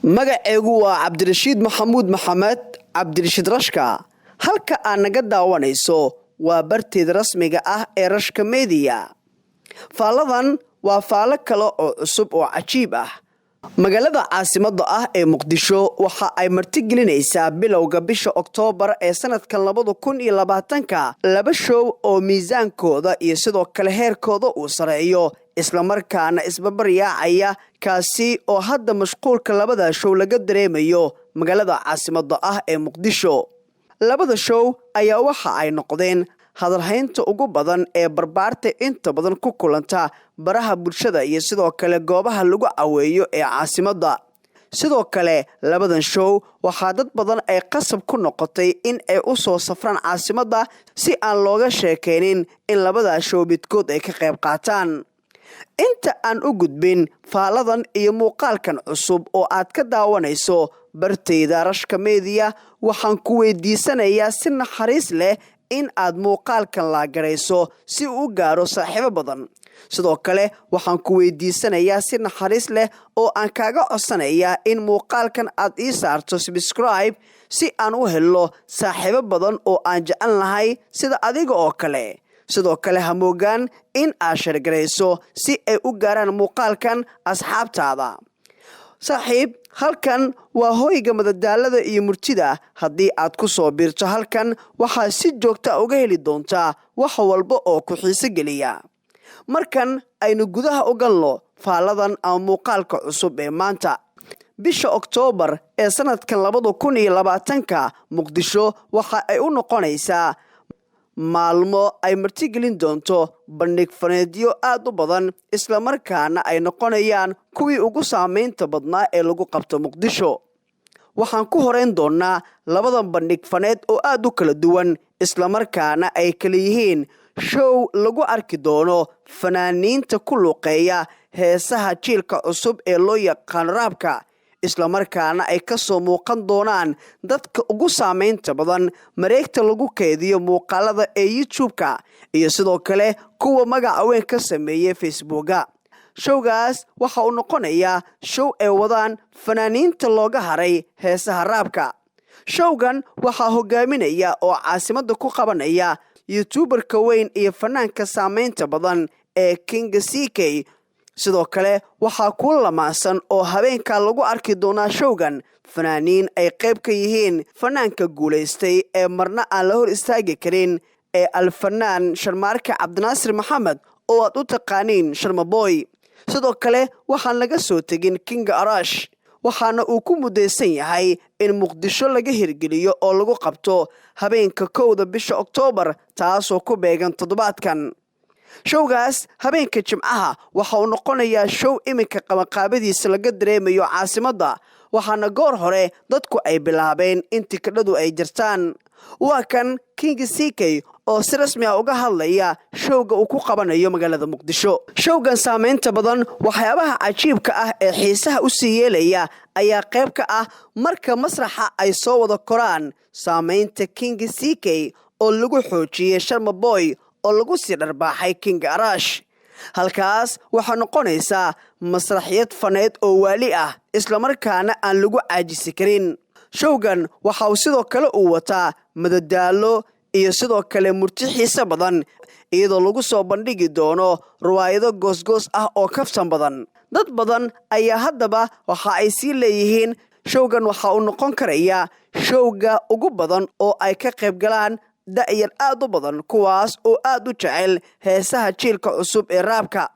Magaceegu waa Cabdirashiid Maxamuud Maxamed Cabdirashiid Rashka. Halka aan naga daawanayso waa barteeda rasmiga ah ee Rashka Media. Faaladan waa faalo kale oo cusub oo cajiib ah. Magaalada caasimadda ah ee Muqdisho waxa ay martigelinaysaa bilowga bisha Oktoobar ee sanadkan 2020 laba show oo miisaankooda iyo sidoo kale heerkooda uu sareeyo isla markaana isbabaryaacaya kaasi oo hadda mashquulka labada show laga dareemayo magaalada caasimadda ah ee Muqdisho. Labada show ayaa waxa ay noqdeen hadalhaynta ugu badan ee barbaarta inta badan ku kulanta baraha bulshada iyo sidoo kale goobaha lagu caweeyo ee caasimadda. Sidoo kale labadan show waxaa dad badan ay qasab ku noqotay in ay u soo safraan caasimadda si aan looga sheekeynin in labada show midkood ay ka qayb qaataan. Inta aan u gudbin faaladan iyo muuqaalkan cusub oo aad ka daawanayso barteeda Rashka Media, waxaan ku weydiisanayaa si naxariis leh in aad muuqaalkan la garayso si uu u gaaro saaxiibo badan. Sidoo kale waxaan ku weydiisanayaa si naxariis leh oo aan kaaga codsanayaa in muuqaalkan aad ii saarto subscribe si aan u helo saaxiibo badan oo aan jecel lahay sida adiga oo kale. Sidoo kale ha moogaan in aad share garayso si ay u gaaraan muuqaalkan asxaabtaada. Saaxiib, halkan waa hoyga madadaalada iyo murtida. Haddii aad ku soo biirto halkan waxaa si joogta uga heli doontaa wax walba oo ku xiiso geliya. Markan aynu gudaha u galno faaladan ama muuqaalka cusub ee maanta. Bisha Oktoobar ee sanadkan 2020 Muqdisho waxa ay u noqonaysaa maalmo ay martigelin doonto bandhig faneedyo aad u badan isla markaana ay noqonayaan kuwii ugu saameynta badnaa ee lagu qabto Muqdisho. Waxaan ku horeyn doonaa labadan bandhig faneed oo aad u kala duwan isla markaana ay kala yihiin show lagu arki doono fanaaniinta ku luqeeya heesaha jiilka cusub ee loo yaqaan raabka isla markaana ay ka soo muuqan doonaan dadka ugu saameynta badan mareegta lagu keediyo muuqaalada ee YouTube-ka iyo sidoo kale kuwa magaca weyn ka sameeyay Facebook-ga. Showgaas waxa uu noqonayaa show ay wadaan fanaaniinta looga haray heesaha raabka. Showgan waxaa hogaaminaya oo caasimadda ku qabanaya YouTuber-ka weyn iyo fanaanka saameynta badan ee King CK. Sidoo kale waxaa ku lamaasan oo habeenka lagu arki doonaa showgan fanaaniin ay qayb ka yihiin fanaanka guuleystay ee marna aan la hor istaagi karin ee alfanaan Sharmaarka Cabdinaasir Maxamed oo aad u taqaaniin Sharma Boy. Sidoo kale waxaan laga soo tegin King Arash, waxaana uu ku mudaysan yahay in Muqdisho laga hirgeliyo oo lagu qabto habeenka 1 bisha Oktoobar taasoo ku beegan toddobaadkan. Showgaas habeenka Jimcaha waxa uu noqonayaa show iminka qabanqaabadiisa laga dareemayo caasimadda, waxaana goor hore dadku ay bilaabeen in tikidhadu ay jirtaan. Waa kan King CK oo si rasmi ah uga hadlaya showga uu ku qabanayo magaalada Muqdisho. Showgan saameynta badan waxyaabaha cajiibka ah ee xiisaha u sii yeelaya ayaa qayb ka ah marka masraxa ay soo wada koraan saameynta King CK oo lagu xoojiyay Sharma Boy oo lagu sii dharbaaxay King Arash. Halkaas waxaa noqonaysaa masraxiyad faneed oo waali ah isla markaana aan lagu caajisi karin. Showgan waxa uu sidoo kale u wataa madadaalo iyo sidoo kale murti xiiso badan iyadoo lagu soo bandhigi doono riwaayado goosgoos ah oo kaftan badan. Dad badan ayaa haddaba waxa ay sii leeyihiin showgan waxa uu noqon karayaa showga ugu badan oo ay ka qayb galaan da'yar aad u badan kuwaas oo aad u jecel heesaha jiilka cusub ee raabka.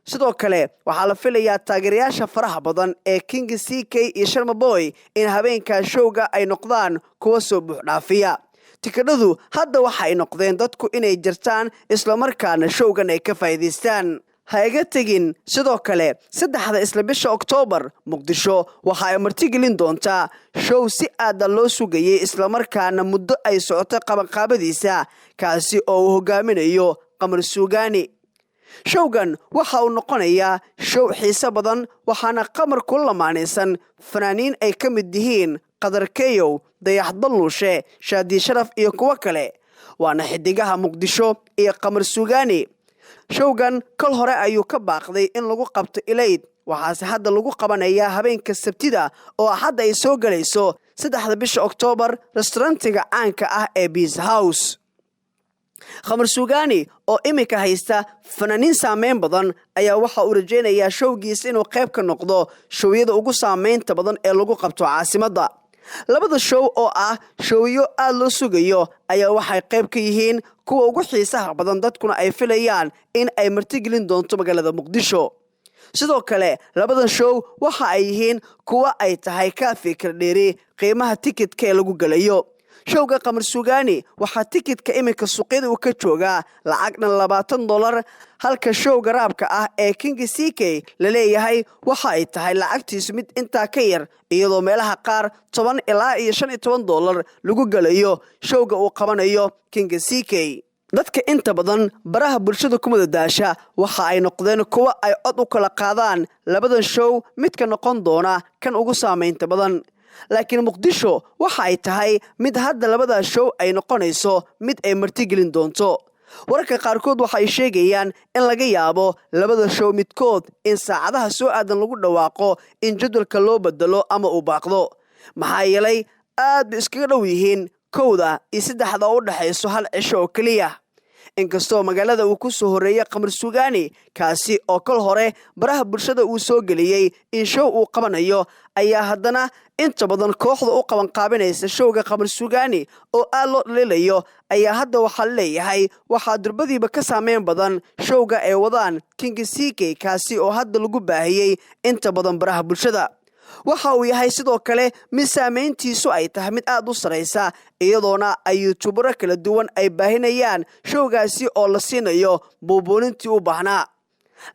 Sidoo kale waxaa la filayaa taageerayaasha faraha badan ee King CK iyo Sharma Boy in habeenka showga ay noqdaan kuwa soo buuxdhaafiya. Tikidhadu hadda waxa ay noqdeen dadku inay jirtaan isla markaana showgan ay ka faa'iideystaan. Ha iga tegin sidoo kale 3 isla bisha Oktoobar Muqdisho waxa ay martigelin doontaa show si aad loo sugayay isla markaana muddo ay socoto qabanqaabadiisa kaasi oo uu hogaaminayo Qamar Suugaani. Showgan waxa uu noqonayaa show xiiso badan waxaana Qamar ku lamaanaysan fanaaniin ay ka mid yihiin Qadar Keyow, Dayax Dalluushe, Shaadi Sharaf iyo kuwa kale. Waana xidigaha Muqdisho iyo Qamar Suugaani. Showgan kal hore ayuu ka baaqday in lagu qabto Ilayd waxaase hadda lagu qabanayaa habeenka sabtida oo hadda ay soo galayso 3 bisha Oktoobar restaurantiga caanka ah ee Peace House. Khamar Suugaani oo imika haysta fanaaniin saameyn badan ayaa waxa uu rajaynayaa showgiisa inuu qayb ka noqdo showyada ugu saameynta badan ee lagu qabto caasimadda. labada show oo ah showyo aad loo sugayo ayaa waxay qayb ka yihiin kuwa ugu xiisaha badan dadkuna ay filayaan in ay martigelin doonto magaalada Muqdisho. sidoo kale labadan show waxa ay yihiin kuwa ay tahay ka fikir dheeri qiimaha tikitka ee lagu galayo. showga Khamar Suugaani waxa tikitka imika suuqyada uu ka joogaa lacagna $20 halka showga raabka ah ee King CK la leeyahay waxa ay tahay lacagtiisu mid intaa ka yar iyadoo meelaha qaar $10 ilaa $15 lagu galayo showga uu qabanayo King CK. dadka inta badan baraha bulshada ku madadaasha waxa ay noqdeen kuwa ay cod u kala qaadaan labadan show mid ka noqon doona kan ugu saameynta badan. laakiin Muqdisho waxa ay tahay mid hadda labada show ay noqonayso mid ay martigelin doonto. wararka qaarkood waxa ay sheegayaan in laga yaabo labada show midkood in saacadaha soo aadan lagu dhawaaqo in jadwalka loo bedelo ama uu baaqdo. maxaa yeelay aad bay iskaga dhow yihiin 1 iyo 3 u dhaxayso hal cisho oo kaliya. inkastoo magaalada uu ku soo horeeyay Khamar Suugaani kaasi oo kol hore baraha bulshada uu soo galiyay in show uu qabanayo ayaa haddana inta badan kooxda u qaban qaabinaysa showga Khamar Suugaani oo aad loo dhaliilayo ayaa hadda waxa leeyahay waxa durbadiiba ka saameyn badan showga ay wadaan King CK kaasi oo hadda lagu baahiyay inta badan baraha bulshada. waxa uu yahay sidoo kale mid saameyntiisu ay tahay mid aad u sareysa iyadoona ay YouTubero kala duwan ay baahinayaan showgaasi oo la siinayo buubuunintii u baahnaa.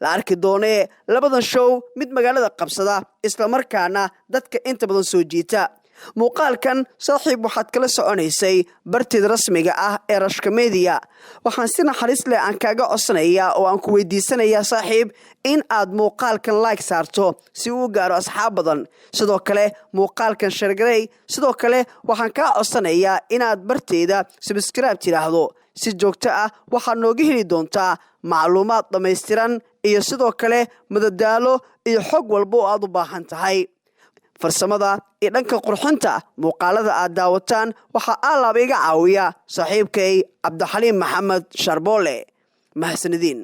la arki doonee labadan show mid magaalada qabsada isla markaana dadka inta badan soo jiita. muuqaalkan saaxiib waxaad kala soconaysay barteeda rasmiga ah ee Rashka Media. waxaan si naxariis leh aan kaaga codsanayaa oo aan ku weydiisanayaa saaxiib in aad muuqaalkan like saarto si uu gaaro asxaab badan. sidoo kale muuqaalkan share garay. sidoo kale waxaan kaa codsanayaa inaad barteeda subscribe tiraahdo. si joogto ah waxaad nooga heli doontaa macluumaad dhammaystiran iyo sidoo kale madadaalo iyo xog walba oo aad u baahan tahay. farsamada iyo dhanka qurxinta muuqaalada aad daawataan waxa alaab iga caawiya saaxiibkay Cabdixaliim Maxamed Sharboole. mahadsanidin.